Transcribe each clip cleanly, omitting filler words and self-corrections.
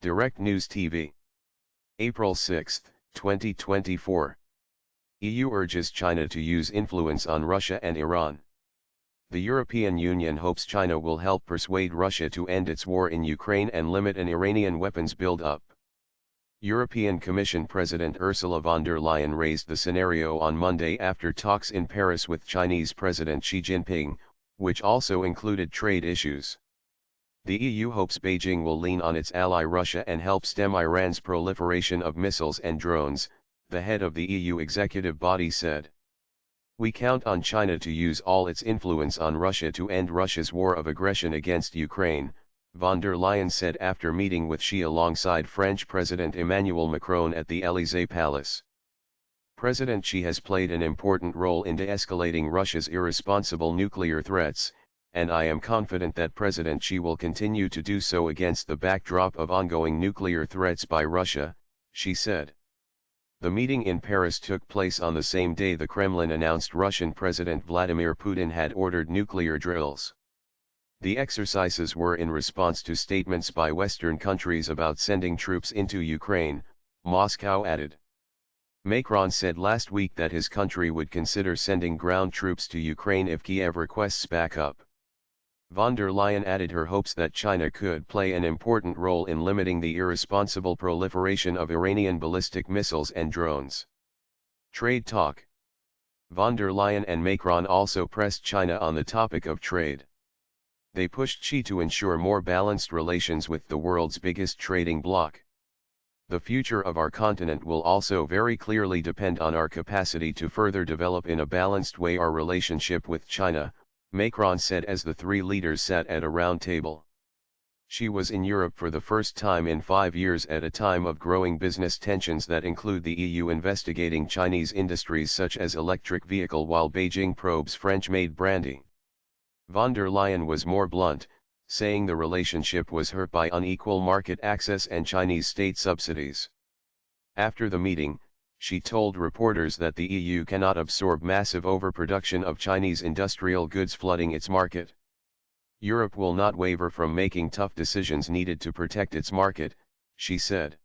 Direct News TV. April 6, 2024. EU urges China to use influence on Russia and Iran. The European Union hopes China will help persuade Russia to end its war in Ukraine and limit an Iranian weapons build-up. European Commission President Ursula von der Leyen raised the scenario on Monday after talks in Paris with Chinese President Xi Jinping, which also included trade issues. The EU hopes Beijing will lean on its ally Russia and help stem Iran's proliferation of missiles and drones, the head of the EU executive body said. We count on China to use all its influence on Russia to end Russia's war of aggression against Ukraine, von der Leyen said after meeting with Xi alongside French President Emmanuel Macron at the Élysée Palace. President Xi has played an important role in de-escalating Russia's irresponsible nuclear threats, and I am confident that President Xi will continue to do so against the backdrop of ongoing nuclear threats by Russia, she said. The meeting in Paris took place on the same day the Kremlin announced Russian President Vladimir Putin had ordered nuclear drills. The exercises were in response to statements by Western countries about sending troops into Ukraine, Moscow added. Macron said last week that his country would consider sending ground troops to Ukraine if Kiev requests backup. Von der Leyen added her hopes that China could play an important role in limiting the irresponsible proliferation of Iranian ballistic missiles and drones. Trade talk. Von der Leyen and Macron also pressed China on the topic of trade. They pushed Xi to ensure more balanced relations with the world's biggest trading bloc. The future of our continent will also very clearly depend on our capacity to further develop in a balanced way our relationship with China, Macron said as the three leaders sat at a round table. Xi was in Europe for the first time in 5 years at a time of growing business tensions that include the EU investigating Chinese industries such as electric vehicle while Beijing probes French-made brandy. Von der Leyen was more blunt, saying the relationship was hurt by unequal market access and Chinese state subsidies. After the meeting, she told reporters that the EU cannot absorb massive overproduction of Chinese industrial goods flooding its market. Europe will not waver from making tough decisions needed to protect its market, she said.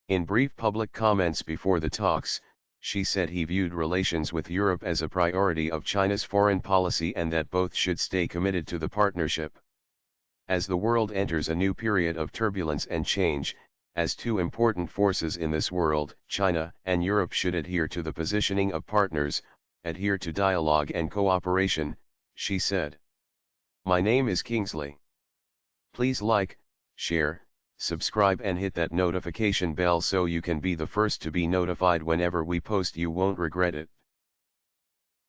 In brief public comments before the talks, she said he viewed relations with Europe as a priority of China's foreign policy and that both should stay committed to the partnership. As the world enters a new period of turbulence and change, as two important forces in this world, China and Europe should adhere to the positioning of partners, adhere to dialogue and cooperation, she said. My name is Kingsley. Please like, share, subscribe and hit that notification bell so you can be the first to be notified whenever we post. You won't regret it.